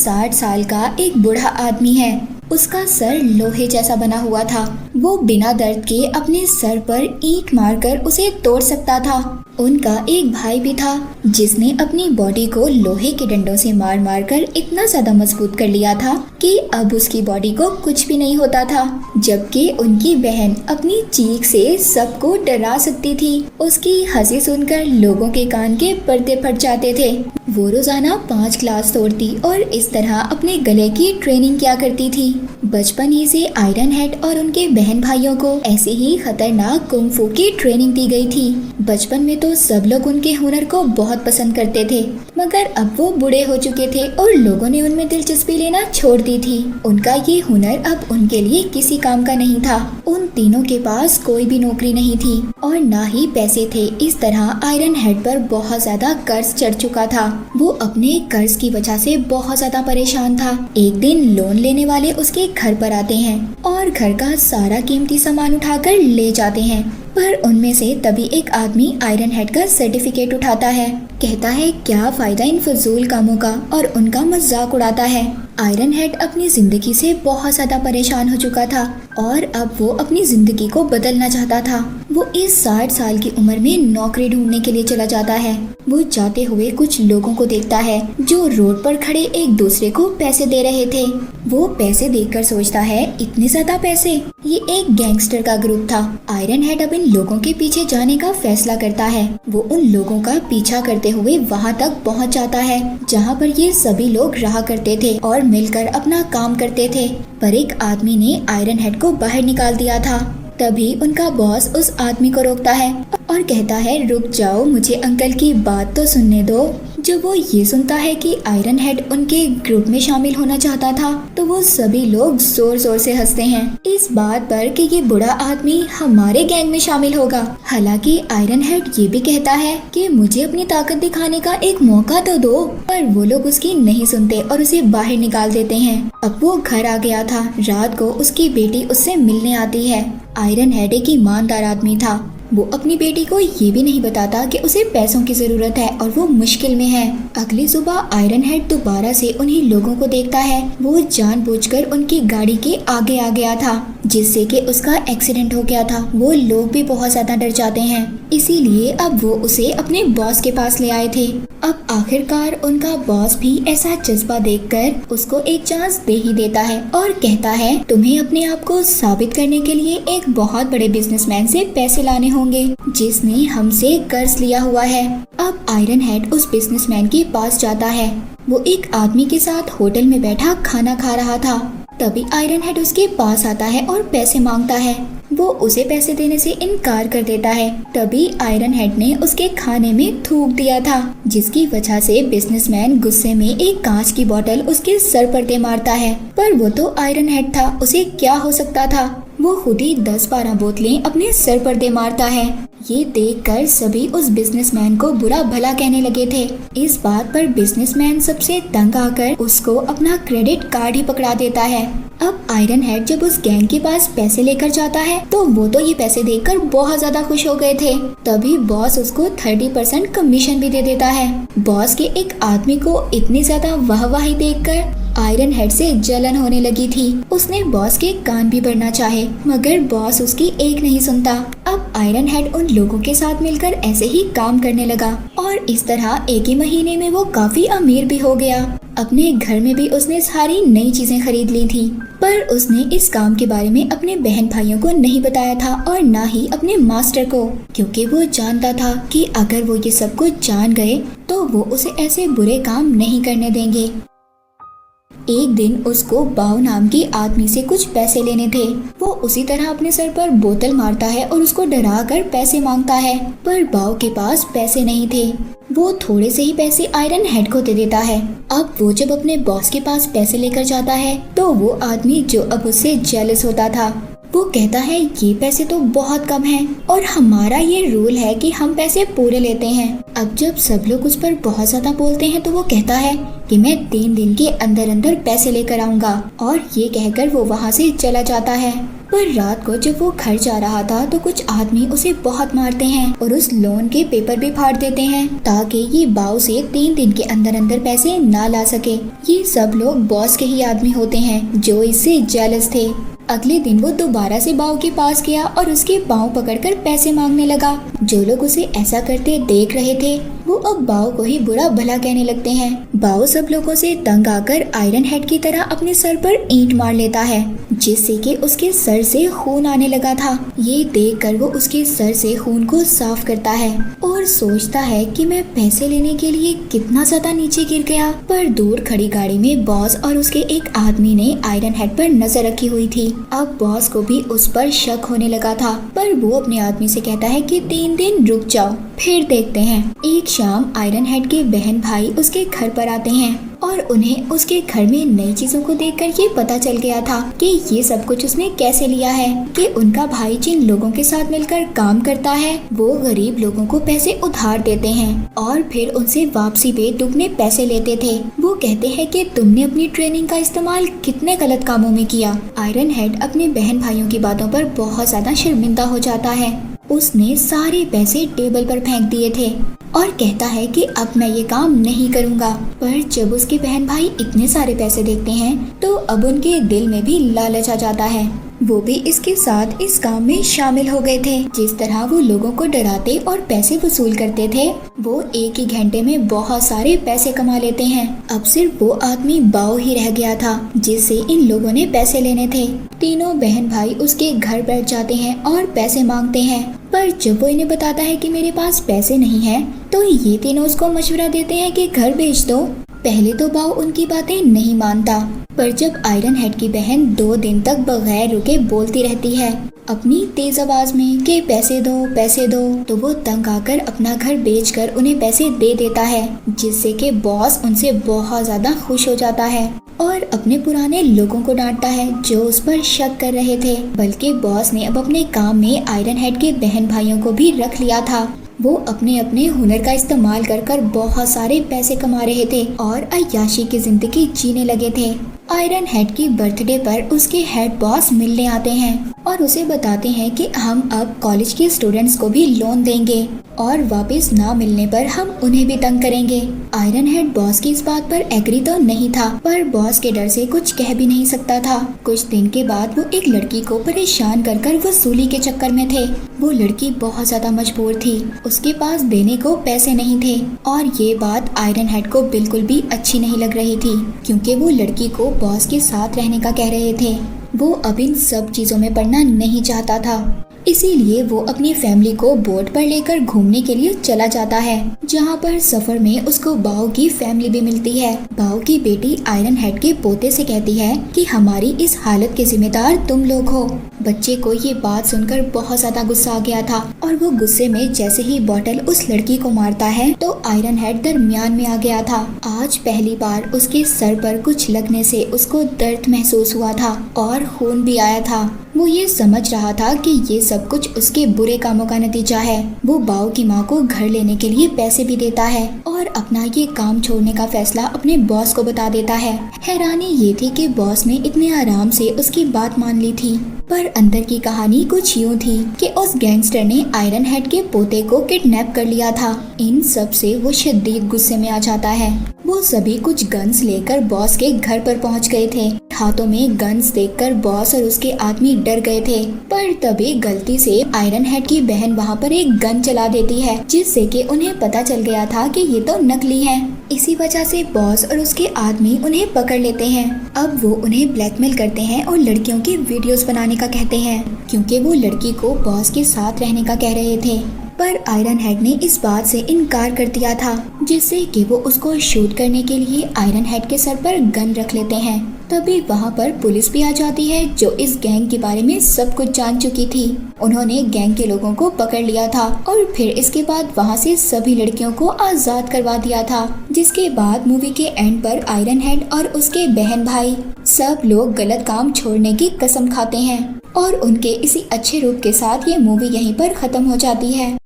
60 साल का एक बूढ़ा आदमी है। उसका सर लोहे जैसा बना हुआ था। वो बिना दर्द के अपने सर पर ईंट मारकर उसे तोड़ सकता था। उनका एक भाई भी था जिसने अपनी बॉडी को लोहे के डंडों से मार मार कर इतना ज्यादा मजबूत कर लिया था कि अब उसकी बॉडी को कुछ भी नहीं होता था। जबकि उनकी बहन अपनी चीख से सबको डरा सकती थी। उसकी हंसी सुनकर लोगों के कान के पर्दे फट जाते थे। वो रोजाना 5 क्लास तोड़ती और इस तरह अपने गले की ट्रेनिंग किया करती थी। बचपन ही से आयरन हेड और उनके बहन भाइयों को ऐसे ही खतरनाक कुंग फू की ट्रेनिंग दी गई थी। बचपन में तो सब लोग उनके हुनर को बहुत पसंद करते थे, मगर अब वो बूढ़े हो चुके थे और लोगों ने उनमें दिलचस्पी लेना छोड़ दी थी। उनका ये हुनर अब उनके लिए किसी काम का नहीं था। उन तीनों के पास कोई भी नौकरी नहीं थी और ना ही पैसे थे। इस तरह आयरन हेड पर बहुत ज्यादा कर्ज चढ़ चुका था। वो अपने कर्ज की वजह से बहुत ज्यादा परेशान था। एक दिन लोन लेने वाले उसके घर पर आते हैं और घर का सारा कीमती सामान उठाकर ले जाते हैं। पर उनमें से तभी एक आदमी आयरन हेड का सर्टिफिकेट उठाता है। कहता है क्या फायदा इन फजूल कामों का, और उनका मजाक उड़ाता है। आयरन हेड अपनी जिंदगी से बहुत ज्यादा परेशान हो चुका था और अब वो अपनी जिंदगी को बदलना चाहता था। वो इस 60 साल की उम्र में नौकरी ढूंढने के लिए चला जाता है। वो जाते हुए कुछ लोगों को देखता है जो रोड पर खड़े एक दूसरे को पैसे दे रहे थे। वो पैसे देखकर सोचता है इतने ज्यादा पैसे, ये एक गैंगस्टर का ग्रुप था। आयरन हेड अब इन लोगों के पीछे जाने का फैसला करता है। वो उन लोगों का पीछा करते हुए वहाँ तक पहुँच जाता है जहाँ पर ये सभी लोग रहा करते थे और मिलकर अपना काम करते थे। पर एक आदमी ने आयरन हेड को बाहर निकाल दिया था। तभी उनका बॉस उस आदमी को रोकता है और कहता है रुक जाओ, मुझे अंकल की बात तो सुनने दो। जब वो ये सुनता है कि आयरन हेड उनके ग्रुप में शामिल होना चाहता था तो वो सभी लोग जोर जोर से हंसते हैं इस बात पर कि ये बूढ़ा आदमी हमारे गैंग में शामिल होगा। हालांकि आयरन हेड ये भी कहता है कि मुझे अपनी ताकत दिखाने का एक मौका तो दो, पर वो लोग उसकी नहीं सुनते और उसे बाहर निकाल देते हैं। अब वो घर आ गया था। रात को उसकी बेटी उससे मिलने आती है। आयरन हेड एक ईमानदार आदमी था। वो अपनी बेटी को ये भी नहीं बताता कि उसे पैसों की जरूरत है और वो मुश्किल में है। अगली सुबह आयरन हेड दोबारा से उन्हीं लोगों को देखता है। वो जानबूझकर उनकी गाड़ी के आगे आ गया था जिससे कि उसका एक्सीडेंट हो गया था। वो लोग भी बहुत ज्यादा डर जाते हैं, इसीलिए अब वो उसे अपने बॉस के पास ले आए थे। अब आखिरकार उनका बॉस भी ऐसा जज्बा देखकर उसको एक चांस दे ही देता है और कहता है तुम्हें अपने आप को साबित करने के लिए एक बहुत बड़े बिजनेसमैन से पैसे लाने होंगे जिसने हमसे कर्ज लिया हुआ है। अब आयरन हेड उस बिजनेसमैन के पास जाता है। वो एक आदमी के साथ होटल में बैठा खाना खा रहा था। तभी आयरन हेड उसके पास आता है और पैसे मांगता है। वो उसे पैसे देने से इनकार कर देता है। तभी आयरन हेड ने उसके खाने में थूक दिया था जिसकी वजह से बिजनेसमैन गुस्से में एक कांच की बोतल उसके सर पर दे मारता है। पर वो तो आयरन हेड था, उसे क्या हो सकता था। वो खुद ही 10-12 बोतलें अपने सर पर दे मारता है। ये देखकर सभी उस बिजनेसमैन को बुरा भला कहने लगे थे। इस बात पर बिजनेसमैन सबसे तंग आकर उसको अपना क्रेडिट कार्ड ही पकड़ा देता है। अब आयरन हेड जब उस गैंग के पास पैसे लेकर जाता है तो वो तो ये पैसे देखकर बहुत ज्यादा खुश हो गए थे। तभी बॉस उसको 30% कमीशन भी दे देता है। बॉस के एक आदमी को इतनी ज्यादा वाहवाही देखकर आयरन हेड से जलन होने लगी थी। उसने बॉस के कान भी भरना चाहे मगर बॉस उसकी एक नहीं सुनता। अब आयरन हेड उन लोगों के साथ मिलकर ऐसे ही काम करने लगा और इस तरह एक ही महीने में वो काफी अमीर भी हो गया। अपने घर में भी उसने सारी नई चीजें खरीद ली थी, पर उसने इस काम के बारे में अपने बहन भाइयों को नहीं बताया था और ना ही अपने मास्टर को, क्योंकि वो जानता था कि अगर वो ये सब कुछ जान गए तो वो उसे ऐसे बुरे काम नहीं करने देंगे। एक दिन उसको बाव नाम के आदमी से कुछ पैसे लेने थे। वो उसी तरह अपने सर पर बोतल मारता है और उसको डरा कर पैसे मांगता है, पर बाव के पास पैसे नहीं थे। वो थोड़े से ही पैसे आयरन हेड को दे देता है। अब वो जब अपने बॉस के पास पैसे लेकर जाता है तो वो आदमी जो अब उससे जेलस होता था वो कहता है ये पैसे तो बहुत कम हैं और हमारा ये रूल है कि हम पैसे पूरे लेते हैं। अब जब सब लोग उस पर बहुत ज्यादा बोलते हैं तो वो कहता है कि मैं 3 दिन के अंदर अंदर पैसे लेकर आऊंगा, और ये कहकर वो वहाँ से चला जाता है। पर रात को जब वो घर जा रहा था तो कुछ आदमी उसे बहुत मारते हैं और उस लोन के पेपर भी फाड़ देते हैं ताकि ये बाव से 3 दिन के अंदर अंदर पैसे ना ला सके। ये सब लोग बॉस के ही आदमी होते हैं जो इससे जेलस थे। अगले दिन वो दोबारा से बाव के पास गया और उसके पाँव पकड़कर पैसे मांगने लगा। जो लोग उसे ऐसा करते देख रहे थे वो अब बाव को ही बुरा भला कहने लगते हैं। बाव सब लोगों से तंग आकर आयरन हेड की तरह अपने सर पर ईंट मार लेता है, जिससे कि उसके सर से खून आने लगा था। ये देखकर वो उसके सर से खून को साफ करता है और सोचता है कि मैं पैसे लेने के लिए कितना ज्यादा नीचे गिर गया। पर दूर खड़ी गाड़ी में बॉस और उसके एक आदमी ने आयरन हेड पर नजर रखी हुई थी। अब बॉस को भी उस पर शक होने लगा था, पर वो अपने आदमी से कहता है कि 3 दिन रुक जाओ, फिर देखते हैं। एक शाम आयरन हेड के बहन भाई उसके घर पर आते हैं और उन्हें उसके घर में नई चीजों को देखकर ये पता चल गया था कि ये सब कुछ उसने कैसे लिया है, कि उनका भाई जिन लोगों के साथ मिलकर काम करता है वो गरीब लोगों को पैसे उधार देते हैं और फिर उनसे वापसी पे दुगने पैसे लेते थे। वो कहते हैं कि तुमने अपनी ट्रेनिंग का इस्तेमाल कितने गलत कामों में किया। आयरन हेड अपने बहन भाइयों की बातों पर बहुत ज्यादा शर्मिंदा हो जाता है। उसने सारे पैसे टेबल पर फेंक दिए थे और कहता है कि अब मैं ये काम नहीं करूँगा। पर जब उसके बहन भाई इतने सारे पैसे देखते हैं तो अब उनके दिल में भी लालच आ जाता है। वो भी इसके साथ इस काम में शामिल हो गए थे। जिस तरह वो लोगों को डराते और पैसे वसूल करते थे वो एक ही घंटे में बहुत सारे पैसे कमा लेते हैं। अब सिर्फ वो आदमी बाव ही रह गया था जिससे इन लोगों ने पैसे लेने थे। तीनों बहन भाई उसके घर बैठ जाते हैं और पैसे मांगते हैं, पर जब वो इन्हें बताता है कि मेरे पास पैसे नहीं है तो ये तीनों उसको मशवरा देते हैं कि घर बेच दो। पहले तो बाव उनकी बातें नहीं मानता, पर जब आयरन हेड की बहन 2 दिन तक बगैर रुके बोलती रहती है अपनी तेज आवाज में कि पैसे दो, तो वो तंग आकर अपना घर बेचकर उन्हें पैसे दे देता है, जिससे कि बॉस उनसे बहुत ज्यादा खुश हो जाता है और अपने पुराने लोगों को डांटता है जो उस पर शक कर रहे थे। बल्कि बॉस ने अब अपने काम में आयरन हेड के बहन भाइयों को भी रख लिया था। वो अपने अपने हुनर का इस्तेमाल कर बहुत सारे पैसे कमा रहे थे और अय्याशी की जिंदगी जीने लगे थे। आयरन हेड की बर्थडे पर उसके हेड बॉस मिलने आते हैं और उसे बताते हैं कि हम अब कॉलेज के स्टूडेंट्स को भी लोन देंगे और वापस ना मिलने पर हम उन्हें भी तंग करेंगे। आयरन हेड बॉस की इस बात पर एग्री तो नहीं था, पर बॉस के डर से कुछ कह भी नहीं सकता था। कुछ दिन के बाद वो एक लड़की को परेशान कर वसूली के चक्कर में थे। वो लड़की बहुत ज्यादा मजबूर थी, उसके पास देने को पैसे नहीं थे और ये बात आयरन हेड को बिल्कुल भी अच्छी नहीं लग रही थी, क्योंकि वो लड़की को बॉस के साथ रहने का कह रहे थे। वो अब इन सब चीजों में पड़ना नहीं चाहता था, इसीलिए वो अपनी फैमिली को बोट पर लेकर घूमने के लिए चला जाता है, जहाँ पर सफर में उसको बाव की फैमिली भी मिलती है। बाव की बेटी आयरन हेड के पोते से कहती है कि हमारी इस हालत के जिम्मेदार तुम लोग हो। बच्चे को ये बात सुनकर बहुत ज्यादा गुस्सा आ गया था और वो गुस्से में जैसे ही बॉटल उस लड़की को मारता है तो आयरन हेड दरमियान में आ गया था। आज पहली बार उसके सर पर कुछ लगने से उसको दर्द महसूस हुआ था और खून भी आया था। वो ये समझ रहा था कि ये सब कुछ उसके बुरे कामों का नतीजा है। वो बाव की माँ को घर लेने के लिए पैसे भी देता है और अपना ये काम छोड़ने का फैसला अपने बॉस को बता देता है। हैरानी ये थी कि बॉस ने इतने आराम से उसकी बात मान ली थी, पर अंदर की कहानी कुछ यूँ थी कि उस गैंगस्टर ने आयरन हेड के पोते को किडनैप कर लिया था। इन सब से वो शदीद गुस्से में आ जाता है। वो सभी कुछ गन्स लेकर बॉस के घर पर पहुंच गए थे। हाथों में गन्स देखकर बॉस और उसके आदमी डर गए थे, पर तभी गलती से आयरन हेड की बहन वहां पर एक गन चला देती है, जिससे कि उन्हें पता चल गया था कि ये तो नकली है। इसी वजह से बॉस और उसके आदमी उन्हें पकड़ लेते हैं। अब वो उन्हें ब्लैकमेल करते हैं और लड़कियों की वीडियोस बनाने का कहते हैं, क्योंकि वो लड़की को बॉस के साथ रहने का कह रहे थे। पर आयरन हेड ने इस बात से इनकार कर दिया था, जिससे कि वो उसको शूट करने के लिए आयरन हेड के सर पर गन रख लेते हैं। तभी वहाँ पर पुलिस भी आ जाती है, जो इस गैंग के बारे में सब कुछ जान चुकी थी। उन्होंने गैंग के लोगों को पकड़ लिया था और फिर इसके बाद वहाँ से सभी लड़कियों को आजाद करवा दिया था। जिसके बाद मूवी के एंड पर आयरन हेड और उसके बहन भाई सब लोग गलत काम छोड़ने की कसम खाते हैं और उनके इसी अच्छे रूप के साथ ये मूवी यहीं पर खत्म हो जाती है।